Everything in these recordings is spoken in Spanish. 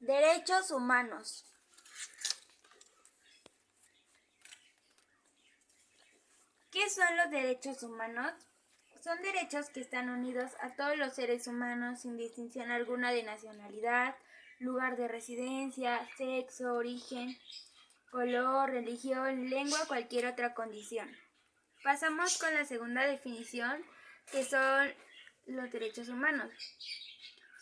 Derechos humanos. ¿Qué son los derechos humanos? Son derechos que están unidos a todos los seres humanos sin distinción alguna de nacionalidad, lugar de residencia, sexo, origen, color, religión, lengua o cualquier otra condición. Pasamos con la segunda definición, que son los derechos humanos.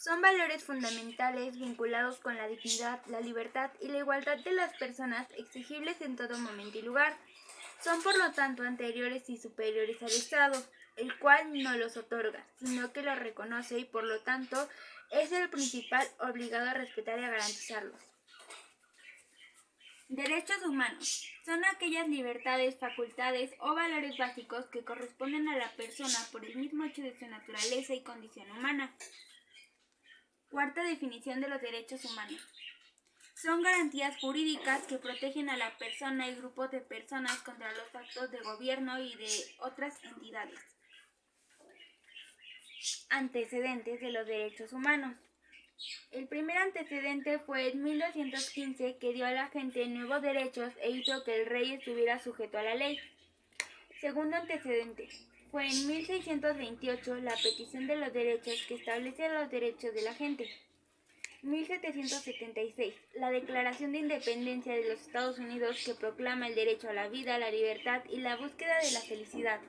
Son valores fundamentales vinculados con la dignidad, la libertad y la igualdad de las personas exigibles en todo momento y lugar. Son por lo tanto anteriores y superiores al Estado, el cual no los otorga, sino que los reconoce y por lo tanto es el principal obligado a respetar y a garantizarlos. Derechos humanos son aquellas libertades, facultades o valores básicos que corresponden a la persona por el mismo hecho de su naturaleza y condición humana. Cuarta definición de los derechos humanos. Son garantías jurídicas que protegen a la persona y grupos de personas contra los actos de gobierno y de otras entidades. Antecedentes de los derechos humanos. El primer antecedente fue en 1215, que dio a la gente nuevos derechos e hizo que el rey estuviera sujeto a la ley. Segundo antecedente fue en 1628 la petición de los derechos, que establece los derechos de la gente. 1776 la Declaración de Independencia de los Estados Unidos, que proclama el derecho a la vida, la libertad y la búsqueda de la felicidad.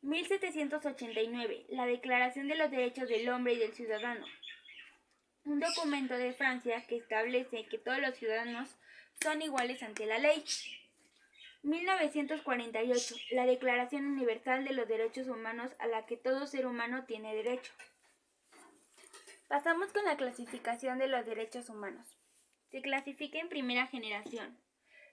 1789 la Declaración de los Derechos del Hombre y del Ciudadano, un documento de Francia que establece que todos los ciudadanos son iguales ante la ley. 1948 la Declaración Universal de los Derechos Humanos, a la que todo ser humano tiene derecho. Pasamos con la clasificación de los derechos humanos. Se clasifica en primera generación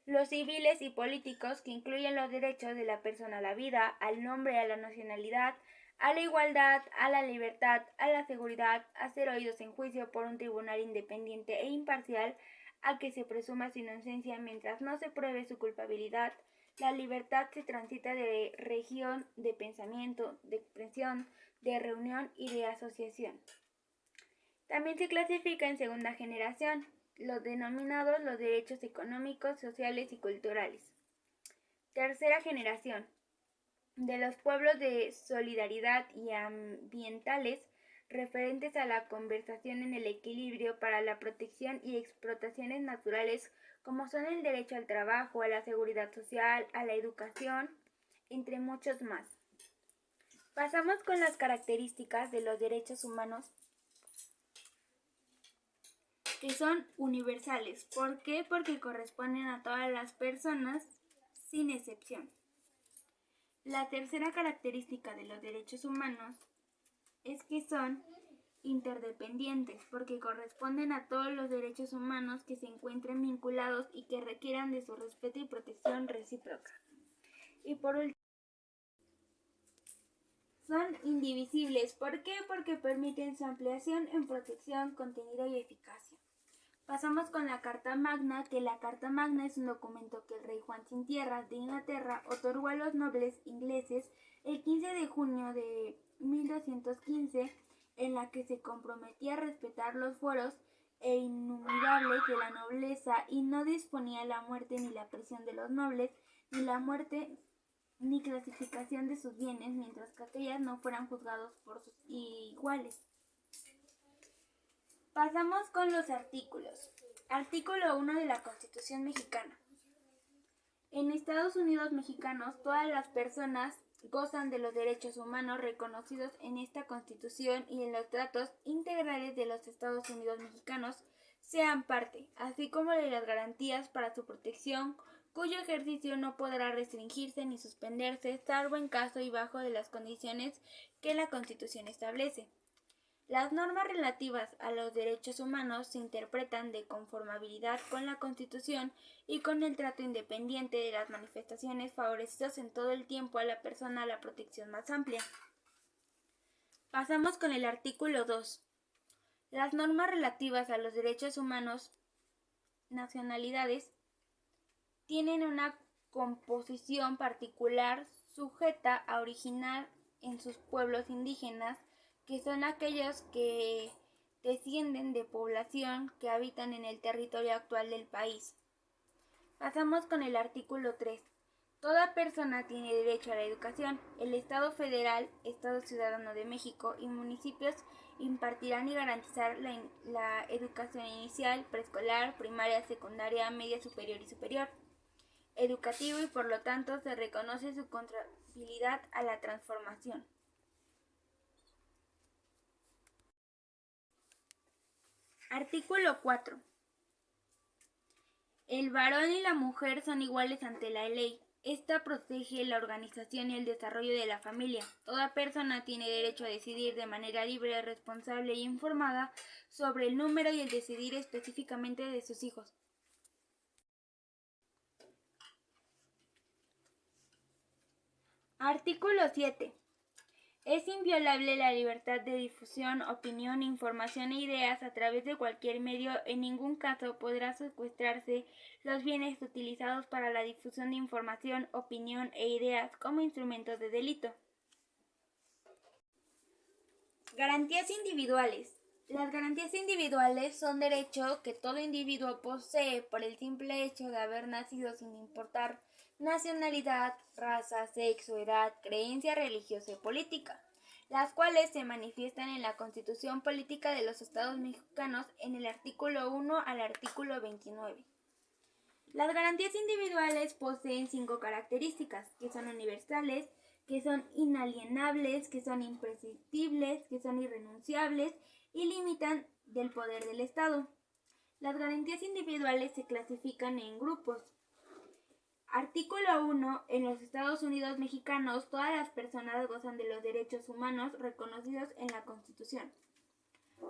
los civiles y políticos, que incluyen los derechos de la persona a la vida, al nombre, a la nacionalidad, a la igualdad, a la libertad, a la seguridad, a ser oídos en juicio por un tribunal independiente e imparcial, a que se presuma su inocencia mientras no se pruebe su culpabilidad. La libertad se transita de región, de pensamiento, de expresión, de reunión y de asociación. También se clasifica en segunda generación los denominados los derechos económicos, sociales y culturales. Tercera generación de los pueblos de solidaridad y ambientales, referentes a la conservación en el equilibrio para la protección y explotaciones naturales, como son el derecho al trabajo, a la seguridad social, a la educación, entre muchos más. Pasamos con las características de los derechos humanos, que son universales. ¿Por qué? Porque corresponden a todas las personas sin excepción. La tercera característica de los derechos humanos es que son interdependientes, porque corresponden a todos los derechos humanos que se encuentren vinculados y que requieran de su respeto y protección recíproca. Y por último, son indivisibles. ¿Por qué? Porque permiten su ampliación en protección, contenido y eficacia. Pasamos con la Carta Magna, que la Carta Magna es un documento que el rey Juan Sin Tierras de Inglaterra otorgó a los nobles ingleses el 15 de junio de 1215, en la que se comprometía a respetar los fueros e innumerables de la nobleza y no disponía la muerte ni la prisión de los nobles, ni la muerte ni clasificación de sus bienes, mientras que aquellas no fueran juzgados por sus iguales. Pasamos con los artículos. Artículo 1 de la Constitución Mexicana. En Estados Unidos mexicanos, todas las personas gozan de los derechos humanos reconocidos en esta Constitución y en los tratados integrales de los Estados Unidos mexicanos, sean parte, así como de las garantías para su protección, cuyo ejercicio no podrá restringirse ni suspenderse, salvo en caso y bajo de las condiciones que la Constitución establece. Las normas relativas a los derechos humanos se interpretan de conformabilidad con la Constitución y con el trato independiente de las manifestaciones favorecidas en todo el tiempo a la persona a la protección más amplia. Pasamos con el artículo 2. Las normas relativas a los derechos humanos, nacionalidades, tienen una composición particular sujeta a originar en sus pueblos indígenas, que son aquellos que descienden de población que habitan en el territorio actual del país. Pasamos con el artículo 3. Toda persona tiene derecho a la educación. El Estado Federal, Estado Ciudadano de México y municipios impartirán y garantizar la educación inicial, preescolar, primaria, secundaria, media superior y superior, educativo, y por lo tanto se reconoce su contrahabilidad a la transformación. Artículo 4. El varón y la mujer son iguales ante la ley. Esta protege la organización y el desarrollo de la familia. Toda persona tiene derecho a decidir de manera libre, responsable y informada sobre el número y el decidir específicamente de sus hijos. Artículo 7. Es inviolable la libertad de difusión, opinión, información e ideas a través de cualquier medio. En ningún caso podrá secuestrarse los bienes utilizados para la difusión de información, opinión e ideas como instrumentos de delito. Garantías individuales. Las garantías individuales son derechos que todo individuo posee por el simple hecho de haber nacido sin importar nacionalidad, raza, sexo, edad, creencia religiosa y política, las cuales se manifiestan en la Constitución Política de los Estados Mexicanos en el artículo 1 al artículo 29. Las garantías individuales poseen 5 características, que son universales, que son inalienables, que son imprescindibles, que son irrenunciables y limitan del poder del Estado. Las garantías individuales se clasifican en grupos. Artículo 1. En los Estados Unidos mexicanos, todas las personas gozan de los derechos humanos reconocidos en la Constitución.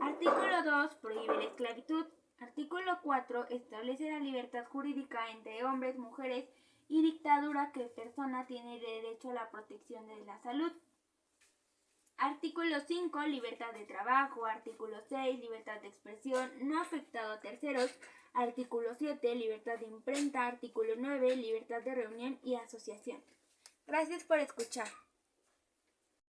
Artículo 2. Prohíbe la esclavitud. Artículo 4. Establece la libertad jurídica entre hombres, mujeres y dictadura, que persona tiene derecho a la protección de la salud. Artículo 5. Libertad de trabajo. Artículo 6. Libertad de expresión no afectado a terceros. Artículo 7. Libertad de imprenta. Artículo 9. Libertad de reunión y asociación. Gracias por escuchar.